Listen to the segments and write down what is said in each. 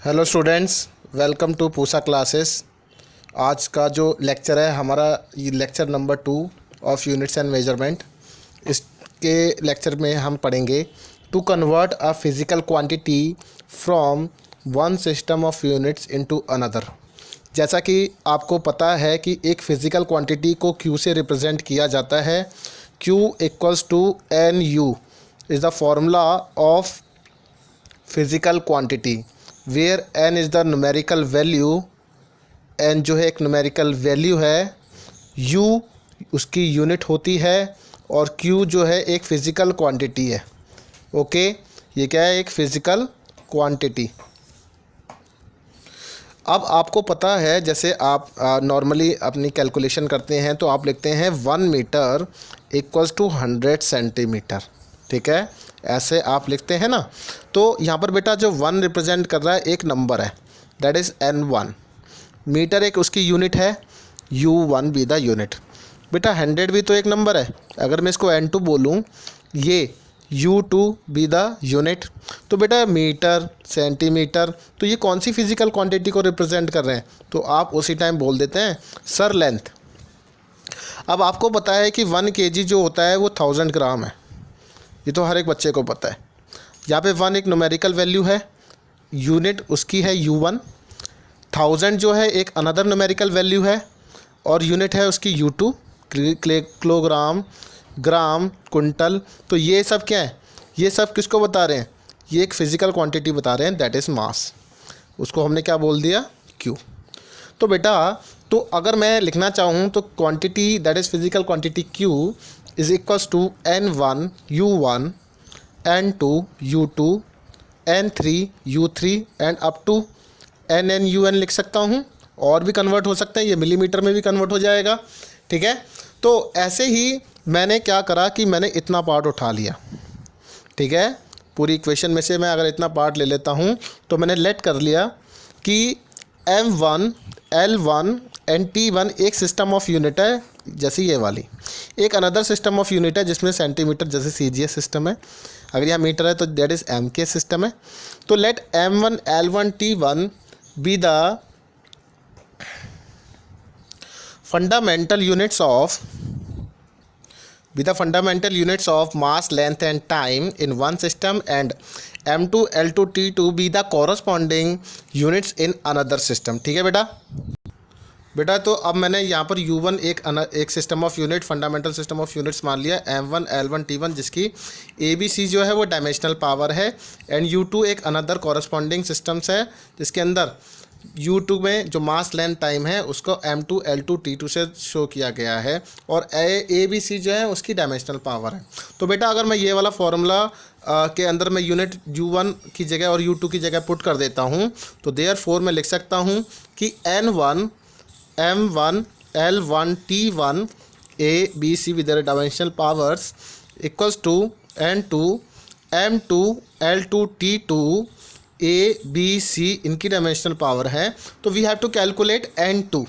Hello students, welcome to Pusa classes. आज का जो लेक्चर है हमारा ये lecture number 2 of units and measurement. इसके लेक्चर में हम पढ़ेंगे to convert a physical quantity from one system of units into another. जैसा कि आपको पता है कि एक फ़िज़िकल क्वांटिटी को क्यू से रिप्रेजेंट किया जाता है। Q equals to N U is the formula of physical quantity where N is the numerical value. N जो है एक न्यूमेरिकल वैल्यू है, यू उसकी यूनिट होती है और क्यू जो है एक फ़िज़िकल क्वांटिटी है। ओके, ये क्या है? एक फ़िज़िकल क्वांटिटी। अब आपको पता है, जैसे आप नॉर्मली अपनी कैलकुलेशन करते हैं तो आप लिखते हैं 1 मीटर इक्वल्स टू 100 सेंटीमीटर। ठीक है, ऐसे आप लिखते हैं ना। तो यहाँ पर बेटा जो 1 रिप्रेजेंट कर रहा है एक नंबर है, दैट इज़ N1। मीटर एक उसकी यूनिट है, U1 बी द यूनिट। बेटा 100 भी तो एक नंबर है, अगर मैं इसको N2 बोलूँ, ये U2 बी द यूनिट। तो बेटा मीटर सेंटीमीटर, तो ये कौन सी फिज़िकल क्वांटिटी को रिप्रेजेंट कर रहे हैं? तो आप उसी टाइम बोल देते हैं सर लेंथ। अब आपको पता है कि 1 kg जो होता है वो 1000 ग्राम है, ये तो हर एक बच्चे को पता है। यहाँ पे 1 एक न्यूमेरिकल वैल्यू है, यूनिट उसकी है U1। 1000 जो है एक अनदर न्यूमेरिकल वैल्यू है और यूनिट है उसकी U2, किलोग्राम, ग्राम, कुंटल। तो ये सब क्या है? ये सब किसको बता रहे हैं? ये एक फ़िज़िकल क्वांटिटी बता रहे हैं, दैट इज़ मास। उसको हमने क्या बोल दिया? Q। तो बेटा तो अगर मैं लिखना चाहूँ तो quantity that is physical quantity Q is equals to N1 U1, N2 U2, N3 U3 and up to NN UN लिख सकता हूँ। और भी कन्वर्ट हो सकता है, ये मिलीमीटर में भी कन्वर्ट हो जाएगा। ठीक है, तो ऐसे ही मैंने क्या करा कि मैंने इतना पार्ट उठा लिया। ठीक है, पूरी इक्वेशन में से मैं अगर इतना पार्ट ले लेता हूँ तो मैंने लेट कर लिया कि M1 L1 एंड T1 एक सिस्टम ऑफ यूनिट है, जैसे ये वाली। एक अनदर सिस्टम ऑफ यूनिट है जिसमें सेंटीमीटर जैसे CGS सिस्टम है, अगर यहाँ मीटर है तो दैट इज़ MK सिस्टम है। तो let M1 L1 T1 be the fundamental units of mass, length and time in one system, and M2 L2 T2 be the corresponding units in another system। ठीक है बेटा तो अब मैंने यहाँ पर U1 एक system of unit, fundamental system of units मान लिया, M1 L1 T1 जिसकी ABC जो है वो डायमेंशनल पावर है, एंड U2 एक अनदर कॉरस्पॉन्डिंग सिस्टम्स है जिसके अंदर U2 में जो मास लेंथ टाइम है उसको M2 L2 T2 से शो किया गया है, और ABC जो है उसकी डायमेंशनल पावर है। तो बेटा अगर मैं ये वाला फॉर्मूला के अंदर मैं यूनिट U1 की जगह और U2 की जगह पुट कर देता हूँ तो देयरफॉर मैं लिख सकता हूँ कि N1 M1 L1 T1 ABC with their dimensional powers equals to N2 M2 L2 T2 ABC इनकी डायमेंशनल पावर है। तो we have to calculate N2।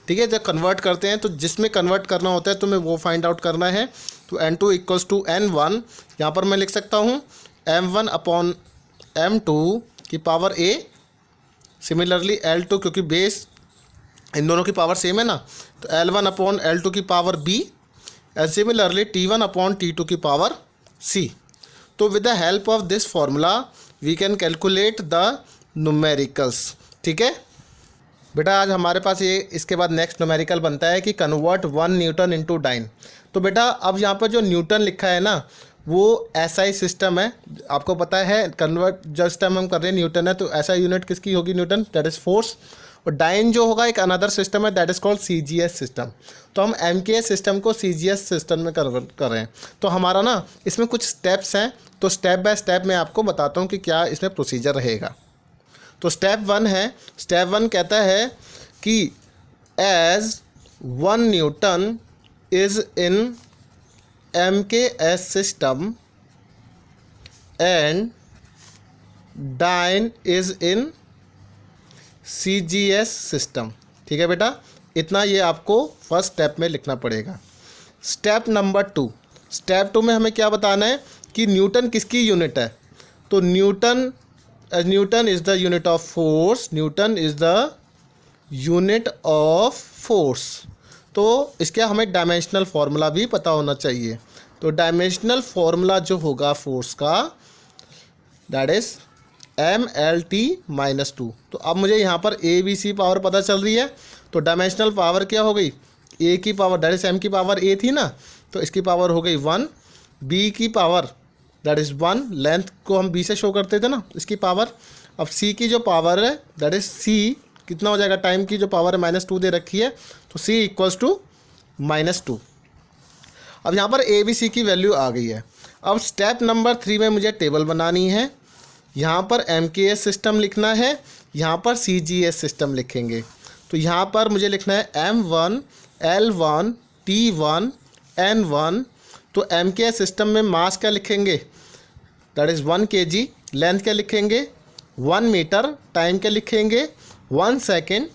ठीक है, जब कन्वर्ट करते हैं तो जिसमें कन्वर्ट करना होता है तो मैं वो फाइंड आउट करना है। तो N2 इक्वल्स टू N1, यहाँ पर मैं लिख सकता हूँ M1 अपॉन M2 की पावर A। सिमिलरली L2, क्योंकि बेस इन दोनों की पावर सेम है ना, तो L1 अपॉन L2 की power B, and similarly T1 upon T2 की पावर C। तो with the help of this formula we can calculate the numericals. ठीक है बेटा, आज हमारे पास ये इसके बाद नेक्स्ट न्यूमेरिकल बनता है कि कन्वर्ट 1 न्यूटन इनटू डाइन। तो बेटा अब यहाँ पर जो न्यूटन लिखा है ना वो SI सिस्टम है, आपको पता है। कन्वर्ट जिस टाइम हम कर रहे हैं न्यूटन है तो SI यूनिट किसकी होगी? Newton, that is force. और डाइन जो होगा एक अनदर सिस्टम है, that is called CGS system. तो हम MKS सिस्टम को CGS सिस्टम में कन्वर्ट कर रहे हैं। तो हमारा ना इसमें कुछ स्टेप्स हैं, तो स्टेप बाय स्टेप मैं आपको बताता हूँ कि क्या इसमें प्रोसीजर रहेगा। तो स्टेप 1 है, स्टेप 1 कहता है कि as 1 newton is in MKS system and dyne is in CGS system. ठीक है बेटा, इतना ये आपको फर्स्ट स्टेप में लिखना पड़ेगा। स्टेप नंबर 2, स्टेप 2 में हमें क्या बताना है कि न्यूटन किसकी यूनिट है? तो Newton Newton is the unit of force, Newton is the unit of force. तो इसके हमें डायमेंशनल फार्मूला भी पता होना चाहिए। तो डायमेंशनल फार्मूला जो होगा फोर्स का, दैट इज़ MLT-2। तो अब मुझे यहाँ पर ABC पावर पता चल रही है, तो डायमेंशनल पावर क्या हो गई, A की पावर दैट इज़ M की पावर A थी ना, तो इसकी पावर हो गई 1, B की पावर दैट इज़ 1, लेंथ को हम B से शो करते थे ना, इसकी पावर। अब C की जो पावर है दैट इज़ C कितना हो जाएगा, टाइम की जो पावर है -2 दे रखी है, तो C इक्वल्स टू -2। अब यहाँ पर ABC की वैल्यू आ गई है। अब स्टेप नंबर 3 में मुझे टेबल बनानी है। यहाँ पर MKS सिस्टम लिखना है, यहाँ पर CGS सिस्टम लिखेंगे। तो यहाँ पर मुझे लिखना है M1 L1 T1 N1। तो MKS सिस्टम में मास क्या लिखेंगे, दैट इज़ 1 kg, लेंथ क्या लिखेंगे 1 मीटर, टाइम क्या लिखेंगे 1 सेकेंड,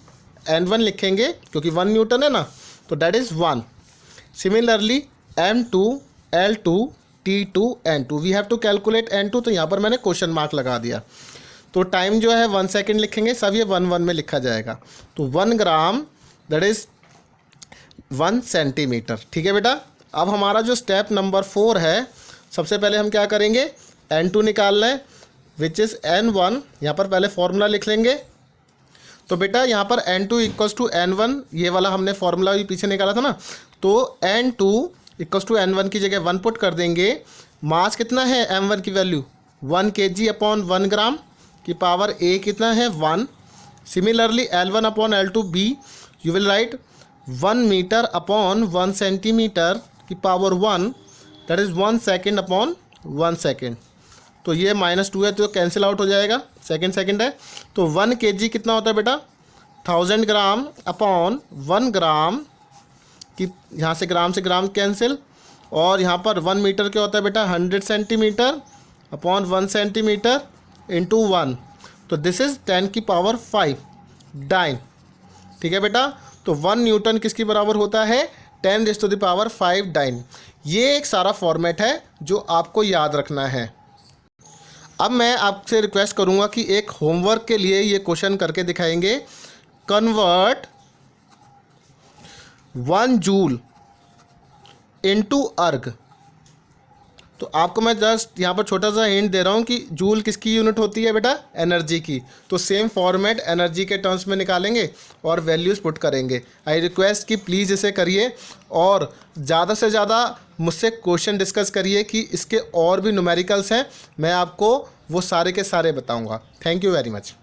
N1 लिखेंगे क्योंकि 1 न्यूटन है ना, तो that is 1। Similarly M2 L2 T2 N2, we have to calculate N2, तो यहाँ पर मैंने क्वेश्चन मार्क लगा दिया। तो टाइम जो है 1 सेकेंड लिखेंगे, सब ये 1 1 में लिखा जाएगा। तो 1 ग्राम दैट इज़ 1 सेंटीमीटर। ठीक है बेटा। अब हमारा जो स्टेप नंबर 4 है, सबसे पहले हम क्या करेंगे, N2 निकालना है विच इज़ N1। यहाँ पर पहले फॉर्मूला लिख लेंगे। तो बेटा यहाँ पर N2 इक्वल्स टू N1, ये वाला हमने फॉर्मूला भी पीछे निकाला था ना, तो N2 इक्वल्स टू N1 की जगह 1 पुट कर देंगे। मास कितना है M1 की वैल्यू 1 kg अपॉन 1 ग्राम की पावर A कितना है 1। Similarly L1 upon L2 B you will write 1 metre upon 1 centimetre की power 1, that is 1 second upon 1 second. तो ये -2 है तो कैंसिल आउट हो जाएगा, सेकेंड सेकेंड है। तो 1 kg कितना होता है बेटा 1000 ग्राम अपॉन 1 ग्राम की, यहाँ से ग्राम कैंसिल, और यहाँ पर 1 मीटर क्या होता है बेटा 100 सेंटीमीटर अपॉन 1 सेंटीमीटर इंटू 1, तो दिस इज़ 10 की पावर 5 डाइन। ठीक है बेटा। तो 1 न्यूटन किसकी बराबर होता है 10⁵ डाइन। ये एक सारा फॉर्मेट है जो आपको याद रखना है। अब मैं आपसे रिक्वेस्ट करूंगा कि एक होमवर्क के लिए ये क्वेश्चन करके दिखाएंगे, कन्वर्ट 1 जूल इनटू अर्ग। तो आपको मैं जस्ट यहाँ पर छोटा सा हिंट दे रहा हूँ कि जूल किसकी यूनिट होती है बेटा एनर्जी की। तो सेम फॉर्मेट एनर्जी के टर्म्स में निकालेंगे और वैल्यूज़ पुट करेंगे। आई रिक्वेस्ट कि प्लीज़ इसे करिए और ज़्यादा से ज़्यादा मुझसे क्वेश्चन डिस्कस करिए कि इसके और भी न्यूमेरिकल्स हैं, मैं आपको वो सारे के सारे बताऊँगा। Thank you very much.